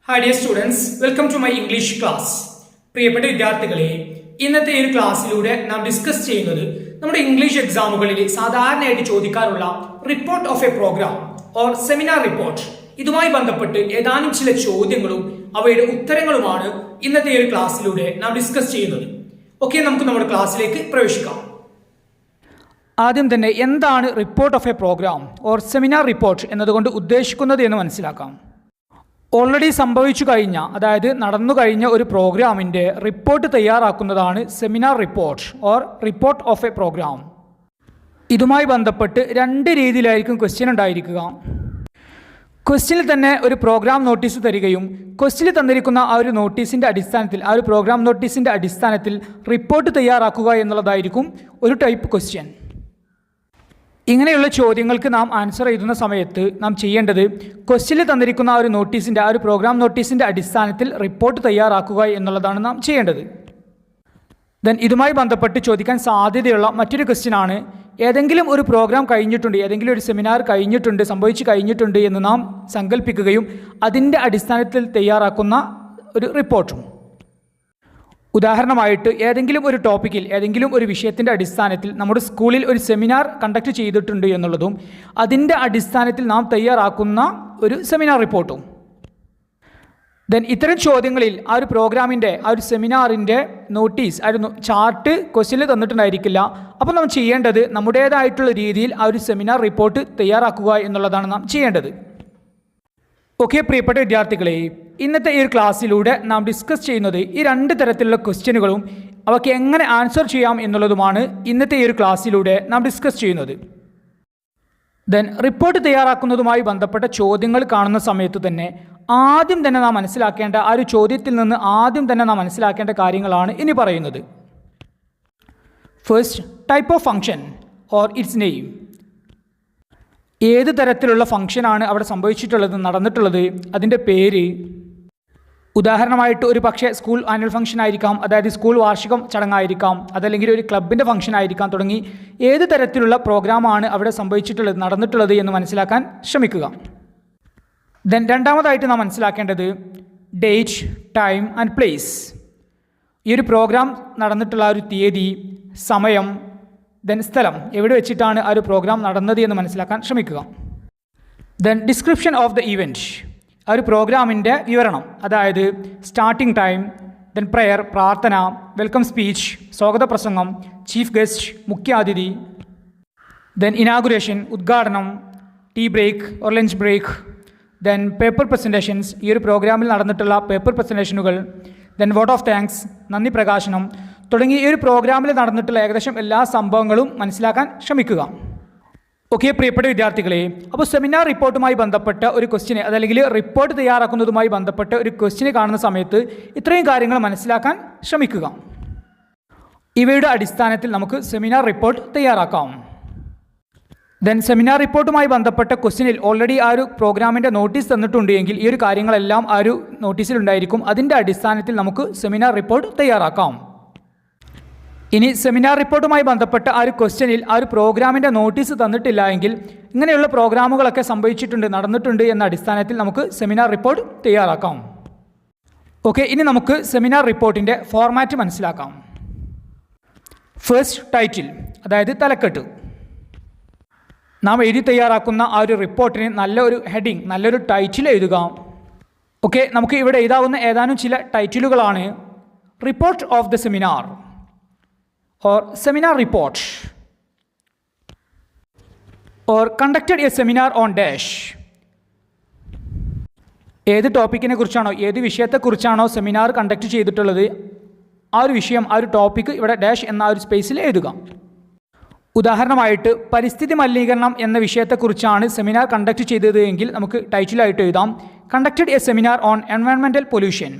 Hi dear students, welcome to my English class. പ്രിയപ്പെട്ട വിദ്യാർത്ഥികളെ, ഇന്നത്തെ ഈ ക്ലാസ്സിലൂടെ നാം ഡിസ്കസ് ചെയ്യുന്നത് നമ്മുടെ ഇംഗ്ലീഷ് എക്സാമുകളിൽ സാധാരണയായിട്ട് ചോദിക്കാറുള്ള report of a programme or seminar report, ഇതുമായി ബന്ധപ്പെട്ട് ഏതാനും ചില ചോദ്യങ്ങളും അവയുടെ ഉത്തരങ്ങളുമാണ് ഇന്നത്തെ ഈ ക്ലാസ്സിലൂടെ നാം ഡിസ്കസ് ചെയ്യുന്നത്. ഓക്കെ, നമുക്ക് നമ്മുടെ ക്ലാസ്സിലേക്ക് പ്രവേശിക്കാം. ആദ്യം തന്നെ എന്താണ് report of a programme or seminar report എന്നതുകൊണ്ട് ഉദ്ദേശിക്കുന്നത് എന്ന് മനസ്സിലാക്കാം. ഓൾറെഡി സംഭവിച്ചു കഴിഞ്ഞ, അതായത് നടന്നു കഴിഞ്ഞ ഒരു പ്രോഗ്രാമിൻ്റെ റിപ്പോർട്ട് തയ്യാറാക്കുന്നതാണ് seminar report or report of a programme. ഇതുമായി ബന്ധപ്പെട്ട് രണ്ട് രീതിയിലായിരിക്കും ക്വസ്റ്റ്യൻ ഉണ്ടായിരിക്കുക. ക്വസ്റ്റ്യനിൽ തന്നെ ഒരു പ്രോഗ്രാം നോട്ടീസ് തരികയും ക്വസ്റ്റ്യനിൽ തന്നിരിക്കുന്ന ആ ഒരു നോട്ടീസിൻ്റെ അടിസ്ഥാനത്തിൽ, ആ ഒരു പ്രോഗ്രാം നോട്ടീസിൻ്റെ അടിസ്ഥാനത്തിൽ റിപ്പോർട്ട് തയ്യാറാക്കുക എന്നുള്ളതായിരിക്കും ഒരു ടൈപ്പ് ക്വസ്റ്റ്യൻ. ഇങ്ങനെയുള്ള ചോദ്യങ്ങൾക്ക് നാം ആൻസർ എഴുതുന്ന സമയത്ത് നാം ചെയ്യേണ്ടത് ക്വസ്റ്റ്യനിൽ തന്നിരിക്കുന്ന ആ ഒരു നോട്ടീസിൻ്റെ, ആ ഒരു പ്രോഗ്രാം നോട്ടീസിൻ്റെ അടിസ്ഥാനത്തിൽ റിപ്പോർട്ട് തയ്യാറാക്കുക എന്നുള്ളതാണ് നാം ചെയ്യേണ്ടത്. ദെൻ ഇതുമായി ബന്ധപ്പെട്ട് ചോദിക്കാൻ സാധ്യതയുള്ള മറ്റൊരു ക്വസ്റ്റ്യനാണ്, ഏതെങ്കിലും ഒരു പ്രോഗ്രാം കഴിഞ്ഞിട്ടുണ്ട്, ഏതെങ്കിലും ഒരു സെമിനാർ കഴിഞ്ഞിട്ടുണ്ട്, സംഭവിച്ചു കഴിഞ്ഞിട്ടുണ്ട് എന്ന് നാം സങ്കല്പിക്കുകയും അതിൻ്റെ അടിസ്ഥാനത്തിൽ തയ്യാറാക്കുന്ന ഒരു റിപ്പോർട്ടും. ഉദാഹരണമായിട്ട് ഏതെങ്കിലും ഒരു ടോപ്പിക്കിൽ, ഏതെങ്കിലും ഒരു വിഷയത്തിൻ്റെ അടിസ്ഥാനത്തിൽ നമ്മുടെ സ്കൂളിൽ ഒരു സെമിനാർ കണ്ടക്ട് ചെയ്തിട്ടുണ്ട് എന്നുള്ളതും അതിൻ്റെ അടിസ്ഥാനത്തിൽ നാം തയ്യാറാക്കുന്ന ഒരു സെമിനാർ റിപ്പോർട്ടും. ദെൻ ഇത്തരം ചോദ്യങ്ങളിൽ ആ ഒരു പ്രോഗ്രാമിൻ്റെ, ആ ഒരു സെമിനാറിൻ്റെ നോട്ടീസ്, ആ ഒരു ചാർട്ട് ക്വസ്റ്റ്യനിൽ തന്നിട്ടുണ്ടായിരിക്കില്ല. അപ്പോൾ നാം ചെയ്യേണ്ടത് നമ്മുടേതായിട്ടുള്ള രീതിയിൽ ആ ഒരു സെമിനാർ റിപ്പോർട്ട് തയ്യാറാക്കുക എന്നുള്ളതാണ് നാം ചെയ്യേണ്ടത്. ഓക്കെ പ്രിയപ്പെട്ട വിദ്യാർത്ഥികളെ, ഇന്നത്തെ ഈ ഒരു ക്ലാസ്സിലൂടെ നാം ഡിസ്കസ് ചെയ്യുന്നത് ഈ രണ്ട് തരത്തിലുള്ള ക്വസ്റ്റ്യനുകളും അവയ്ക്ക് എങ്ങനെ ആൻസർ ചെയ്യാം എന്നുള്ളതുമാണ് ഇന്നത്തെ ഈ ഒരു ക്ലാസ്സിലൂടെ നാം ഡിസ്കസ് ചെയ്യുന്നത്. ദെൻ റിപ്പോർട്ട് തയ്യാറാക്കുന്നതുമായി ബന്ധപ്പെട്ട ചോദ്യങ്ങൾ കാണുന്ന സമയത്ത് തന്നെ ആദ്യം തന്നെ നാം മനസ്സിലാക്കേണ്ട, ആ ഒരു ചോദ്യത്തിൽ നിന്ന് ആദ്യം തന്നെ നാം മനസ്സിലാക്കേണ്ട കാര്യങ്ങളാണ് ഇനി പറയുന്നത്. First, type of function or it's name. ഏത് തരത്തിലുള്ള ഫംഗ്ഷനാണ് അവിടെ സംഭവിച്ചിട്ടുള്ളത്, നടന്നിട്ടുള്ളത്, അതിൻ്റെ പേര്. ഉദാഹരണമായിട്ട് ഒരു പക്ഷേ സ്കൂൾ ആനുവൽ ഫംഗ്ഷൻ ആയിരിക്കാം, അതായത് സ്കൂൾ വാർഷികം ചടങ്ങായിരിക്കാം, അതല്ലെങ്കിൽ ഒരു ക്ലബിൻ്റെ ഫംഗ്ഷൻ ആയിരിക്കാം, തുടങ്ങി ഏത് തരത്തിലുള്ള പ്രോഗ്രാമാണ് അവിടെ സംഭവിച്ചിട്ടുള്ളത്, നടന്നിട്ടുള്ളത് എന്ന് മനസ്സിലാക്കാൻ ശ്രമിക്കുക. ദെൻ രണ്ടാമതായിട്ട് നാം മനസ്സിലാക്കേണ്ടത് ഡേറ്റ്, ടൈം ആൻഡ് പ്ലേസ്. ഈ ഒരു പ്രോഗ്രാം നടന്നിട്ടുള്ള ഒരു തീയതി, സമയം, ദെൻ സ്ഥലം, എവിടെ വെച്ചിട്ടാണ് ആ ഒരു പ്രോഗ്രാം നടന്നത് എന്ന് മനസ്സിലാക്കാൻ ശ്രമിക്കുക. Then description of the event, ആ ഒരു പ്രോഗ്രാമിൻ്റെ വിവരണം, അതായത് സ്റ്റാർട്ടിംഗ് ടൈം, ദെൻ പ്രെയർ, പ്രാർത്ഥന, വെൽക്കം സ്പീച്ച്, സ്വാഗത പ്രസംഗം, ചീഫ് ഗസ്റ്റ്, മുഖ്യാതിഥി, ദെൻ ഇനാഗുറേഷൻ, ഉദ്ഘാടനം, tea break or lunch break, then paper presentations, ഈ ഒരു പ്രോഗ്രാമിൽ നടന്നിട്ടുള്ള പേപ്പർ പ്രസൻറ്റേഷനുകൾ, ദെൻ വോട്ട് ഓഫ് താങ്ക്സ്, നന്ദി പ്രകാശനം, തുടങ്ങി ഈ ഒരു പ്രോഗ്രാമിൽ നടന്നിട്ടുള്ള ഏകദേശം എല്ലാ സംഭവങ്ങളും മനസ്സിലാക്കാൻ ശ്രമിക്കുക. ഓക്കെ പ്രിയപ്പെട്ട വിദ്യാർത്ഥികളെ, അപ്പോൾ സെമിനാർ റിപ്പോർട്ടുമായി ബന്ധപ്പെട്ട ഒരു ക്വസ്റ്റ്യന്, അതല്ലെങ്കിൽ റിപ്പോർട്ട് തയ്യാറാക്കുന്നതുമായി ബന്ധപ്പെട്ട ഒരു ക്വസ്റ്റ്യന് കാണുന്ന സമയത്ത് ഇത്രയും കാര്യങ്ങൾ മനസ്സിലാക്കാൻ ശ്രമിക്കുക. ഇവയുടെ അടിസ്ഥാനത്തിൽ നമുക്ക് സെമിനാർ റിപ്പോർട്ട് തയ്യാറാക്കാം. ദെൻ സെമിനാർ റിപ്പോർട്ടുമായി ബന്ധപ്പെട്ട ക്വസ്റ്റ്യനിൽ ഓൾറെഡി ആ ഒരു പ്രോഗ്രാമിൻ്റെ നോട്ടീസ് തന്നിട്ടുണ്ട് എങ്കിൽ ഈ ഒരു കാര്യങ്ങളെല്ലാം ആ ഒരു നോട്ടീസിലുണ്ടായിരിക്കും. അതിൻ്റെ അടിസ്ഥാനത്തിൽ നമുക്ക് സെമിനാർ റിപ്പോർട്ട് തയ്യാറാക്കാം. ഇനി സെമിനാർ റിപ്പോർട്ടുമായി ബന്ധപ്പെട്ട ആ ഒരു ക്വസ്റ്റ്യനിൽ ആ ഒരു പ്രോഗ്രാമിൻ്റെ നോട്ടീസ് തന്നിട്ടില്ല എങ്കിൽ ഇങ്ങനെയുള്ള പ്രോഗ്രാമുകളൊക്കെ സംഭവിച്ചിട്ടുണ്ട്, നടന്നിട്ടുണ്ട് എന്ന അടിസ്ഥാനത്തിൽ നമുക്ക് സെമിനാർ റിപ്പോർട്ട് തയ്യാറാക്കാം. ഓക്കെ, ഇനി നമുക്ക് സെമിനാർ റിപ്പോർട്ടിൻ്റെ ഫോർമാറ്റ് മനസ്സിലാക്കാം. ഫസ്റ്റ്, ടൈറ്റിൽ, അതായത് തലക്കെട്ട്. നാം എഴുതി തയ്യാറാക്കുന്ന ആ ഒരു റിപ്പോർട്ടിന് നല്ലൊരു ഹെഡിങ്, നല്ലൊരു ടൈറ്റിൽ എഴുതുക. ഓക്കെ, നമുക്ക് ഇവിടെ എഴുതാവുന്ന ഏതാനും ചില ടൈറ്റിലുകളാണ് report of the seminar or seminar report or conducted a seminar on dash. ഏത് ടോപ്പിക്കിനെ കുറിച്ചാണോ, ഏത് വിഷയത്തെക്കുറിച്ചാണോ സെമിനാർ കണ്ടക്ട് ചെയ്തിട്ടുള്ളത് ആ ഒരു വിഷയം, ആ ഒരു ടോപ്പിക്ക് ഇവിടെ ഡാഷ് എന്ന ആ ഒരു സ്പേസിൽ എഴുതുക. ഉദാഹരണമായിട്ട് പരിസ്ഥിതി മലിനീകരണം എന്ന വിഷയത്തെക്കുറിച്ചാണ് സെമിനാർ കണ്ടക്ട് ചെയ്തത് എങ്കിൽ നമുക്ക് ടൈറ്റിലായിട്ട് എഴുതാം conducted a seminar on environmental pollution.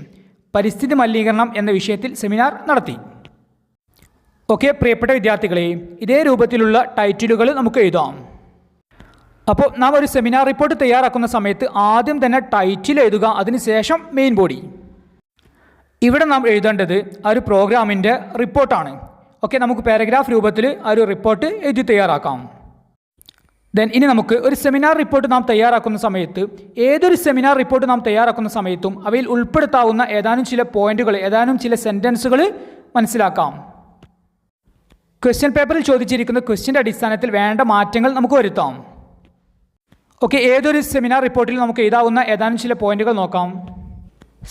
പരിസ്ഥിതി മലിനീകരണം എന്ന വിഷയത്തിൽ സെമിനാർ നടത്തി. ഓക്കെ പ്രിയപ്പെട്ട വിദ്യാർത്ഥികളെ, ഇതേ രൂപത്തിലുള്ള ടൈറ്റിലുകൾ നമുക്ക് എഴുതാം. അപ്പോൾ നാം ഒരു സെമിനാർ റിപ്പോർട്ട് തയ്യാറാക്കുന്ന സമയത്ത് ആദ്യം തന്നെ ടൈറ്റിൽ എഴുതുക, അതിനുശേഷം മെയിൻ ബോഡി. ഇവിടെ നാം എഴുതേണ്ടത് ആ ഒരു പ്രോഗ്രാമിൻ്റെ റിപ്പോർട്ടാണ്. ഓക്കെ, നമുക്ക് പാരഗ്രാഫ് രൂപത്തിൽ ആ ഒരു റിപ്പോർട്ട് എഴുതി തയ്യാറാക്കാം. ദെൻ ഇനി നമുക്ക് ഒരു സെമിനാർ റിപ്പോർട്ട് നാം തയ്യാറാക്കുന്ന സമയത്ത് ഏതൊരു സെമിനാർ റിപ്പോർട്ട് നാം തയ്യാറാക്കുന്ന സമയത്തും അവയിൽ ഉൾപ്പെടുത്താവുന്ന ഏതാനും ചില പോയിന്റുകൾ, ഏതാനും ചില സെൻറ്റൻസുകൾ മനസ്സിലാക്കാം. ക്വസ്റ്റ്യൻ പേപ്പറിൽ ചോദിച്ചിരിക്കുന്ന ക്വസ്റ്റ്യൻ്റെ അടിസ്ഥാനത്തിൽ വേണ്ട മാറ്റങ്ങൾ നമുക്ക് വരുത്താം. ഓക്കെ, ഏതൊരു സെമിനാർ റിപ്പോർട്ടിൽ നമുക്ക് എഴുതാവുന്ന ഏതാനും ചില പോയിന്റുകൾ നോക്കാം.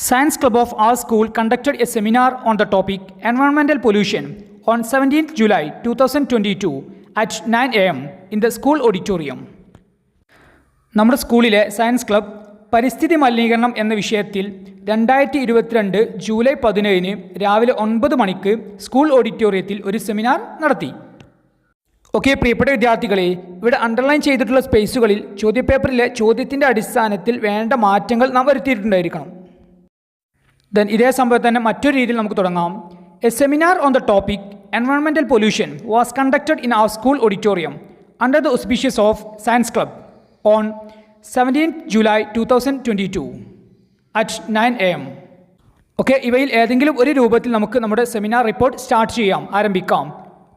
Science club of our school conducted a seminar on the topic environmental pollution on 17th July 2022 at 9 AM in the school auditorium. നമ്മുടെ സ്കൂളിലെ സയൻസ് ക്ലബ് പരിസ്ഥിതി മലിനീകരണം എന്ന വിഷയത്തിൽ 2022 ജൂലൈ 17 രാവിലെ 9 മണിക്ക് സ്കൂൾ ഓഡിറ്റോറിയത്തിൽ ഒരു സെമിനാർ നടത്തി. ഓക്കെ, പ്രിയപ്പെട്ട വിദ്യാർത്ഥികളെ, ഇവിടെ അണ്ടർലൈൻ ചെയ്തിട്ടുള്ള സ്പേസുകളിൽ ചോദ്യപേപ്പറിലെ ചോദ്യത്തിൻ്റെ അടിസ്ഥാനത്തിൽ വേണ്ട മാറ്റങ്ങൾ നാം വരുത്തിയിട്ടുണ്ടായിരിക്കണം. ദെൻ ഇതേ സംഭവം തന്നെ മറ്റൊരു രീതിയിൽ നമുക്ക് തുടങ്ങാം. A seminar on the topic environmental pollution was conducted in our school auditorium under the auspicious of science club on 17th July 2022 at 9 AM. Okay, ഇവയിൽ ഏതെങ്കിലും ഒരു രൂപത്തിൽ നമുക്ക് നമ്മുടെ സെമിനാർ റിപ്പോർട്ട് സ്റ്റാർട്ട് ചെയ്യാം, ആരംഭിക്കാം.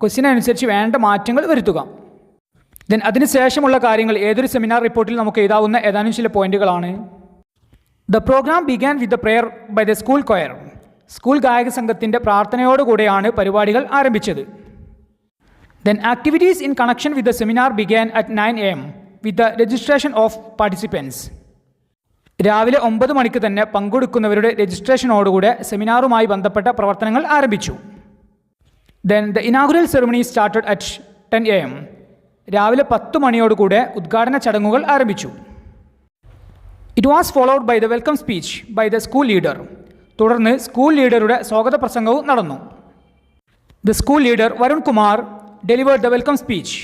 ക്വസ്റ്റ്യൻ അനുസരിച്ച് വേണ്ട മാറ്റങ്ങൾ വരുത്തുക. ദെൻ അതിനുശേഷമുള്ള കാര്യങ്ങൾ ഏതൊരു സെമിനാർ റിപ്പോർട്ടിൽ നമുക്ക് എഴുതാവുന്ന ഏതാനും ചില പോയിന്റുകളാണ്. The program began with the prayer by the school choir. School ഗായക സംഘത്തിൻ്റെ പ്രാർത്ഥനയോടുകൂടെയാണ് പരിപാടികൾ ആരംഭിച്ചത്. Then activities in connection with the seminar began at 9 AM with the registration of participants. രാവിലെ 9 മണിക്ക് തന്നെ പങ്കെടുക്കുന്നവരുടെ രജിസ്ട്രേഷനോടുകൂടെ സെമിനാറുമായി ബന്ധപ്പെട്ട പ്രവർത്തനങ്ങൾ ആരംഭിച്ചു. Then the inaugural ceremony started at 10 AM. രാവിലെ 10 മണിയോടുകൂടെ ഉദ്ഘാടന ചടങ്ങുകൾ ആരംഭിച്ചു. It was followed by the welcome speech by the school leader. തുടർന്ന് സ്കൂൾ ലീഡറുടെ സ്വാഗത പ്രസംഗവും നടന്നു. The school leader Varun Kumar delivered the welcome speech.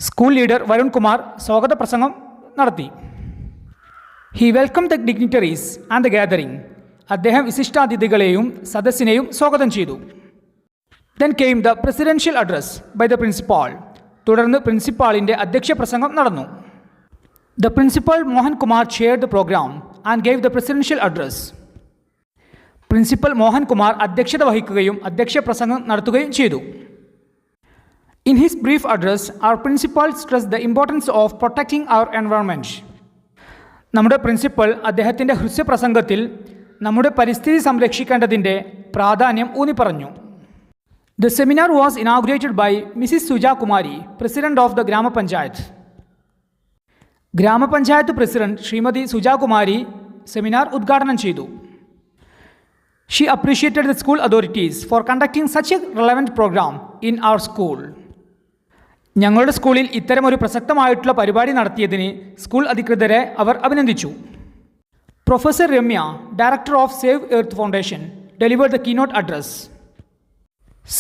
School leader Varun Kumar സ്വാഗത പ്രസംഗം നടത്തി. He welcome the dignitaries and the gathering. അദ്ദേഹം വിശിഷ്ടാതിഥികളെയും സദസ്സിനെയും സ്വാഗതം ചെയ്തു. Then came the presidential address by the principal. തുടർന്ന് പ്രിൻസിപ്പാളിൻ്റെ അധ്യക്ഷ പ്രസംഗം നടന്നു. The principal Mohan Kumar chaired the programme and gave the presidential address. Principal Mohan Kumar അധ്യക്ഷത വഹിക്കുകയും അധ്യക്ഷ പ്രസംഗം നടത്തുകയും ചെയ്തു. In his brief address our principal stress the importance of protecting our environment. നമ്മുടെ പ്രിൻസിപ്പൽ അദ്ദേഹത്തിൻ്റെ ഹ്രസ്വപ്രസംഗത്തിൽ നമ്മുടെ പരിസ്ഥിതി സംരക്ഷിക്കേണ്ടതിൻ്റെ പ്രാധാന്യം ഊന്നിപ്പറഞ്ഞു. The seminar was inaugurated by Mrs Suja Kumari, president of the grama panchayat. Grama panchayat president Shrimati Suja Kumari seminar ഉദ്ഘാടനം ചെയ്തു. She appreciated the school authorities for conducting such a relevant programme in our school. ഞങ്ങളുടെ സ്കൂളിൽ ഇത്തരമൊരു പ്രസക്തമായിട്ടുള്ള പരിപാടി നടത്തിയതിന് സ്കൂൾ അധികൃതരെ അവർ അഭിനന്ദിച്ചു. Professor Ramya, director of save earth foundation, delivered the keynote address.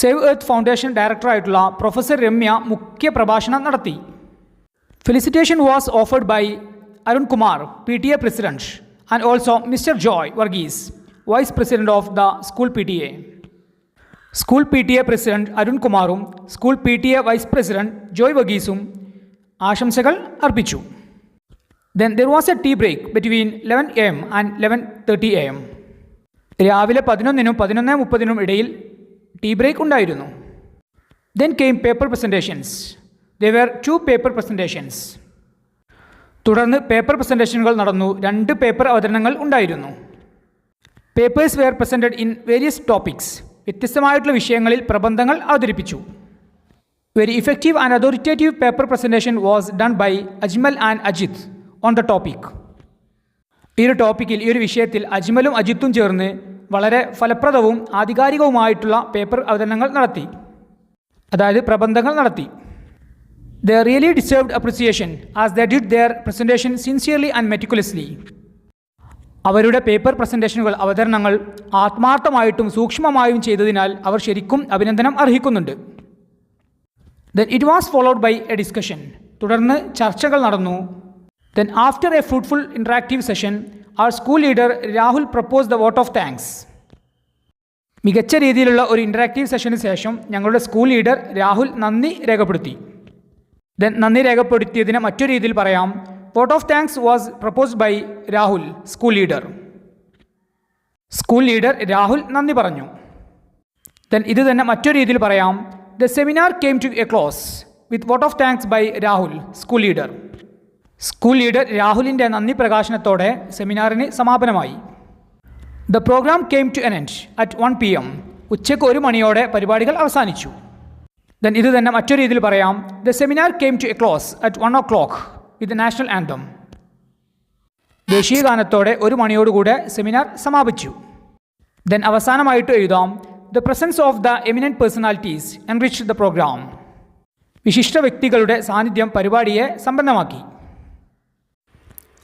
Save earth foundation ഡയറക്ടറായിട്ടുള്ള പ്രൊഫസർ രമ്യ മുഖ്യ പ്രഭാഷണം നടത്തി. Felicitation was offered by Arun Kumar, PTA president, and also mister Joy Varghese, vice president of the school PTA. School PTA president Arun കുമാറും school PTA vice president Joy വർഗീസും ആശംസകൾ അർപ്പിച്ചു. Then there was a tea break between 11 AM and 11:30 AM. രാവിലെ 11നും 11:30നും ഇടയിൽ tea break ഉണ്ടായിരുന്നു. Then came paper presentations. There were 2 paper presentations. തുടർന്ന് paper പ്രസൻറ്റേഷനുകൾ നടന്നു. 2 പേപ്പർ അവതരണങ്ങൾ ഉണ്ടായിരുന്നു. Papers were presented in various topics. വ്യത്യസ്തമായിട്ടുള്ള വിഷയങ്ങളിൽ പ്രബന്ധങ്ങൾ അവതരിപ്പിച്ചു. Very effective and authoritative paper presentation was done by Ajmal and Ajith on the topic. ഈ ഒരു ടോപ്പിക്കിൽ, ഈ ഒരു വിഷയത്തിൽ അജ്മലും അജിത്തും ചേർന്ന് വളരെ ഫലപ്രദവും ആധികാരികവുമായിട്ടുള്ള പേപ്പർ അവതരണങ്ങൾ നടത്തി, അതായത് പ്രബന്ധങ്ങൾ നടത്തി. They really deserved appreciation as they did their presentation sincerely and meticulously. അവരുടെ പേപ്പർ പ്രസൻറ്റേഷനുകൾ, അവതരണങ്ങൾ ആത്മാർത്ഥമായിട്ടും സൂക്ഷ്മമായും ചെയ്തതിനാൽ അവർ ശരിക്കും അഭിനന്ദനം അർഹിക്കുന്നുണ്ട്. Then it was followed by a discussion. തുടർന്ന് ചർച്ചകൾ നടന്നു. Then after a fruitful interactive session, our school leader Rahul proposed the vote of thanks. മികച്ച രീതിയിലുള്ള ഒരു ഇൻറ്ററാക്റ്റീവ് സെഷന് ശേഷം ഞങ്ങളുടെ സ്കൂൾ ലീഡർ രാഹുൽ നന്ദി രേഖപ്പെടുത്തി. ദെൻ നന്ദി രേഖപ്പെടുത്തിയതിനെ മറ്റൊരു രീതിയിൽ പറയാം. Vote of thanks was proposed by Rahul, school leader. School leader Rahul നന്ദി പറഞ്ഞു. ദെൻ ഇത് തന്നെ മറ്റൊരു രീതിയിൽ പറയാം. The seminar came to a close. With vote of thanks by Rahul, school leader. School leader രാഹുലിൻ്റെ നന്ദി പ്രകാശനത്തോടെ സെമിനാറിന് സമാപനമായി. The programme came to an end at 1 PM. ഉച്ചയ്ക്ക് 1 മണിയോടെ പരിപാടികൾ അവസാനിച്ചു. ദെൻ ഇത് തന്നെ മറ്റൊരു രീതിയിൽ പറയാം. The seminar came to a close at 1 o'clock with national anthem. ദേശീയ ഗാനത്തോടെ 1 മണിയോടുകൂടെ സെമിനാർ സമാപിച്ചു. ദെൻ അവസാനമായിട്ട് എഴുതാം. The presence of the eminent personalities enriched the programme. വിശിഷ്ട വ്യക്തികളുടെ സാന്നിധ്യം പരിപാടിയെ സമ്പന്നമാക്കി.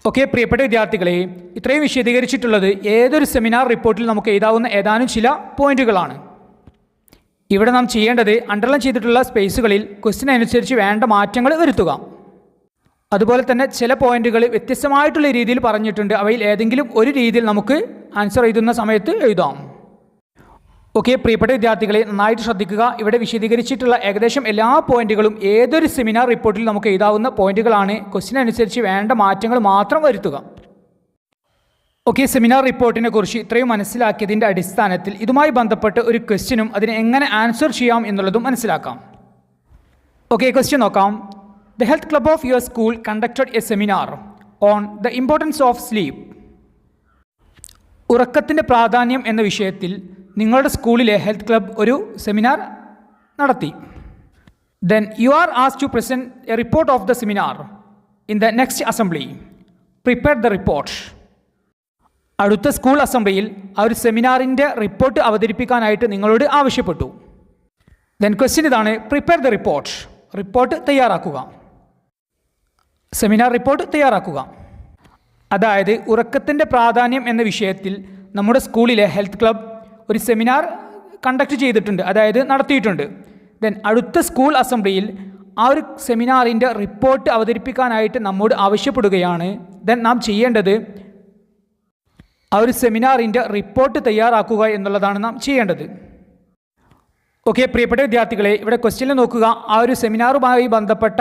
ഓക്കെ, പ്രിയപ്പെട്ട വിദ്യാർത്ഥികളെ, ഇത്രയും വിശദീകരിച്ചിട്ടുള്ളത് ഏതൊരു സെമിനാർ റിപ്പോർട്ടിൽ നമുക്ക് എഴുതാവുന്ന ഏതാനും ചില പോയിന്റുകളാണ്. ഇവിടെ നാം ചെയ്യേണ്ടത് അണ്ടർലൈൻ ചെയ്തിട്ടുള്ള സ്പേസുകളിൽ ക്വസ്റ്റ്യൻ അനുസരിച്ച് വേണ്ട മാറ്റങ്ങൾ വരുത്തുക. അതുപോലെ തന്നെ ചില പോയിന്റുകൾ വ്യത്യസ്തമായിട്ടുള്ള രീതിയിൽ പറഞ്ഞിട്ടുണ്ട്. അവയിൽ ഏതെങ്കിലും ഒരു രീതിയിൽ നമുക്ക് ആൻസർ എഴുതുന്ന സമയത്ത് എഴുതാം. ഓക്കെ, പ്രിയപ്പെട്ട വിദ്യാർത്ഥികളെ, നന്നായിട്ട് ശ്രദ്ധിക്കുക. ഇവിടെ വിശദീകരിച്ചിട്ടുള്ള ഏകദേശം എല്ലാ പോയിന്റുകളും ഏതൊരു സെമിനാർ റിപ്പോർട്ടിൽ നമുക്ക് എഴുതാവുന്ന പോയിന്റുകളാണ്. ക്വസ്റ്റ്യൻ അനുസരിച്ച് വേണ്ട മാറ്റങ്ങൾ മാത്രം വരുത്തുക. ഓക്കെ, സെമിനാർ റിപ്പോർട്ടിനെ കുറിച്ച് ഇത്രയും മനസ്സിലാക്കിയതിൻ്റെ അടിസ്ഥാനത്തിൽ ഇതുമായി ബന്ധപ്പെട്ട് ഒരു ക്വസ്റ്റ്യനും അതിനെ എങ്ങനെ ആൻസർ ചെയ്യാം എന്നുള്ളതും മനസ്സിലാക്കാം. ഓക്കെ, ക്വസ്റ്റ്യൻ നോക്കാം. The health club of your school conducted a seminar on the importance of sleep. ഉറക്കത്തിൻ്റെ പ്രാധാന്യം എന്ന വിഷയത്തിൽ നിങ്ങളുടെ സ്കൂളിലെ ഹെൽത്ത് ക്ലബ് ഒരു സെമിനാർ നടത്തി. Then you are asked to present a report of the seminar in the next assembly. Prepare the report. അടുത്ത school അസംബ്ലിയിൽ ആ ഒരു സെമിനാറിൻ്റെ റിപ്പോർട്ട് അവതരിപ്പിക്കാനായിട്ട് നിങ്ങളോട് ആവശ്യപ്പെട്ടു. ദെൻ ക്വസ്റ്റ്യൻ ഇതാണ്. Prepare the report. റിപ്പോർട്ട് തയ്യാറാക്കുക. സെമിനാർ റിപ്പോർട്ട് തയ്യാറാക്കുക. അതായത് ഉറക്കത്തിൻ്റെ പ്രാധാന്യം എന്ന വിഷയത്തിൽ നമ്മുടെ സ്കൂളിലെ ഹെൽത്ത് ക്ലബ് ഒരു സെമിനാർ കണ്ടക്ട് ചെയ്തിട്ടുണ്ട്, അതായത് നടത്തിയിട്ടുണ്ട്. ദെൻ അടുത്ത സ്കൂൾ അസംബ്ലിയിൽ ആ ഒരു സെമിനാറിൻ്റെ റിപ്പോർട്ട് അവതരിപ്പിക്കാനായിട്ട് നമ്മോട് ആവശ്യപ്പെടുകയാണ്. ദെൻ നാം ചെയ്യേണ്ടത് ആ ഒരു സെമിനാറിൻ്റെ റിപ്പോർട്ട് തയ്യാറാക്കുക എന്നുള്ളതാണ് നാം ചെയ്യേണ്ടത്. ഓക്കെ, പ്രിയപ്പെട്ട വിദ്യാർത്ഥികളെ, ഇവിടെ ക്വസ്റ്റ്യനിൽ നോക്കുക. ആ ഒരു സെമിനാറുമായി ബന്ധപ്പെട്ട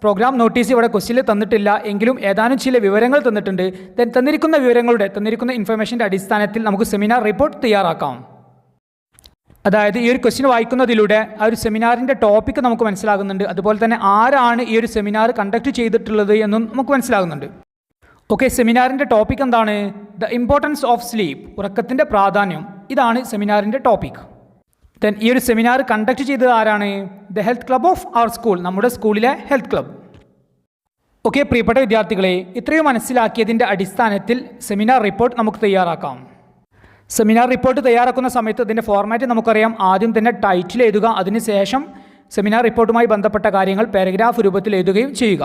പ്രോഗ്രാം നോട്ടീസ് ഇവിടെ ക്വസ്റ്റ്യനിൽ തന്നിട്ടില്ല, എങ്കിലും ഏതാനും ചില വിവരങ്ങൾ തന്നിട്ടുണ്ട്. ദെൻ തന്നിരിക്കുന്ന ഇൻഫർമേഷൻ്റെ അടിസ്ഥാനത്തിൽ നമുക്ക് സെമിനാർ റിപ്പോർട്ട് തയ്യാറാക്കാം. അതായത് ഈ ഒരു ക്വസ്റ്റ്യൻ വായിക്കുന്നതിലൂടെ ആ ഒരു സെമിനാറിൻ്റെ ടോപ്പിക്ക് നമുക്ക് മനസ്സിലാകുന്നുണ്ട്. അതുപോലെ തന്നെ ആരാണ് ഈ ഒരു സെമിനാർ കണ്ടക്ട് ചെയ്തിട്ടുള്ളത് എന്നും നമുക്ക് മനസ്സിലാകുന്നുണ്ട്. ഓക്കെ, സെമിനാറിൻ്റെ ടോപ്പിക് എന്താണ്? The importance of sleep. ഉറക്കത്തിൻ്റെ പ്രാധാന്യം. ഇതാണ് സെമിനാറിൻ്റെ ടോപ്പിക്. ദെൻ ഈ ഒരു സെമിനാർ കണ്ടക്ട് ചെയ്തത് ആരാണ്? The health club of our school, നമ്മുടെ സ്കൂളിലെ ഹെൽത്ത് ക്ലബ്. ഓക്കെ, പ്രിയപ്പെട്ട വിദ്യാർത്ഥികളെ, ഇത്രയും മനസ്സിലാക്കിയതിൻ്റെ അടിസ്ഥാനത്തിൽ സെമിനാർ റിപ്പോർട്ട് നമുക്ക് തയ്യാറാക്കാം. സെമിനാർ റിപ്പോർട്ട് തയ്യാറാക്കുന്ന സമയത്ത് ഇതിൻ്റെ ഫോർമാറ്റ് നമുക്കറിയാം. ആദ്യം തന്നെ ടൈറ്റിൽ എഴുതുക, അതിനുശേഷം സെമിനാർ റിപ്പോർട്ടുമായി ബന്ധപ്പെട്ട കാര്യങ്ങൾ പാരഗ്രാഫ് രൂപത്തിൽ എഴുതുകയും ചെയ്യുക.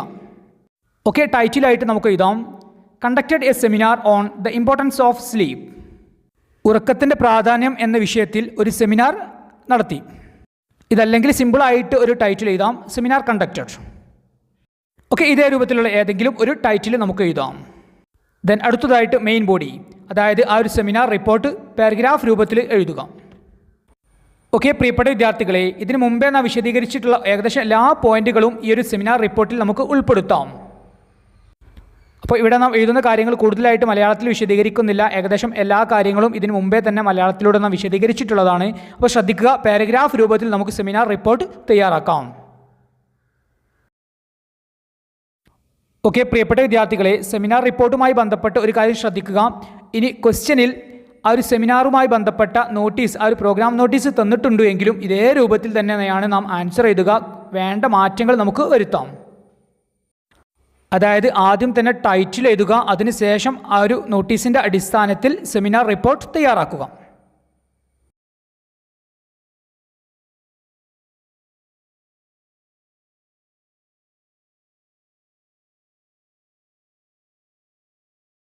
ഓക്കെ, ടൈറ്റിലായിട്ട് നമുക്ക് എഴുതാം. Conducted a seminar on the importance of sleep. ഉറക്കത്തിൻ്റെ പ്രാധാന്യം എന്ന വിഷയത്തിൽ ഒരു സെമിനാർ നടത്തി. ഇതല്ലെങ്കിൽ സിമ്പിളായിട്ട് ഒരു ടൈറ്റിൽ എഴുതാം. Seminar conducted. ഓക്കെ, ഇതേ രൂപത്തിലുള്ള ഏതെങ്കിലും ഒരു ടൈറ്റിൽ നമുക്ക് എഴുതാം. ദെൻ അടുത്തതായിട്ട് മെയിൻ ബോഡി, അതായത് ആ ഒരു സെമിനാർ റിപ്പോർട്ട് പാരഗ്രാഫ് രൂപത്തിൽ എഴുതുക. ഓക്കെ, പ്രിയപ്പെട്ട വിദ്യാർത്ഥികളെ, ഇതിനു മുമ്പേ നാം വിശദീകരിച്ചിട്ടുള്ള ഏകദേശം എല്ലാ പോയിന്റുകളും ഈ ഒരു സെമിനാർ റിപ്പോർട്ടിൽ നമുക്ക് ഉൾപ്പെടുത്താം. അപ്പോൾ ഇവിടെ നാം എഴുതുന്ന കാര്യങ്ങൾ കൂടുതലായിട്ട് മലയാളത്തിൽ വിശദീകരിക്കുന്നില്ല. ഏകദേശം എല്ലാ കാര്യങ്ങളും ഇതിനു മുമ്പേ തന്നെ മലയാളത്തിലൂടെ നാം വിശദീകരിച്ചിട്ടുള്ളതാണ്. അപ്പോൾ ശ്രദ്ധിക്കുക, പാരഗ്രാഫ് രൂപത്തിൽ നമുക്ക് സെമിനാർ റിപ്പോർട്ട് തയ്യാറാക്കാം. ഓക്കെ, പ്രിയപ്പെട്ട വിദ്യാർത്ഥികളെ, സെമിനാർ റിപ്പോർട്ടുമായി ബന്ധപ്പെട്ട് ഒരു കാര്യം ശ്രദ്ധിക്കുക. ഇനി ക്വസ്റ്റ്യനിൽ ആ ഒരു സെമിനാറുമായി ബന്ധപ്പെട്ട നോട്ടീസ്, ആ ഒരു പ്രോഗ്രാം നോട്ടീസ് തന്നിട്ടുണ്ട് എങ്കിലും ഇതേ രൂപത്തിൽ തന്നെയാണ് നാം ആൻസർ എഴുതുക. വേണ്ട മാറ്റങ്ങൾ നമുക്ക് വരുത്താം. അതായത് ആദ്യം തന്നെ ടൈറ്റിൽ എഴുതുക, അതിനുശേഷം ആ ഒരു നോട്ടീസിൻ്റെ അടിസ്ഥാനത്തിൽ സെമിനാർ റിപ്പോർട്ട് തയ്യാറാക്കുക.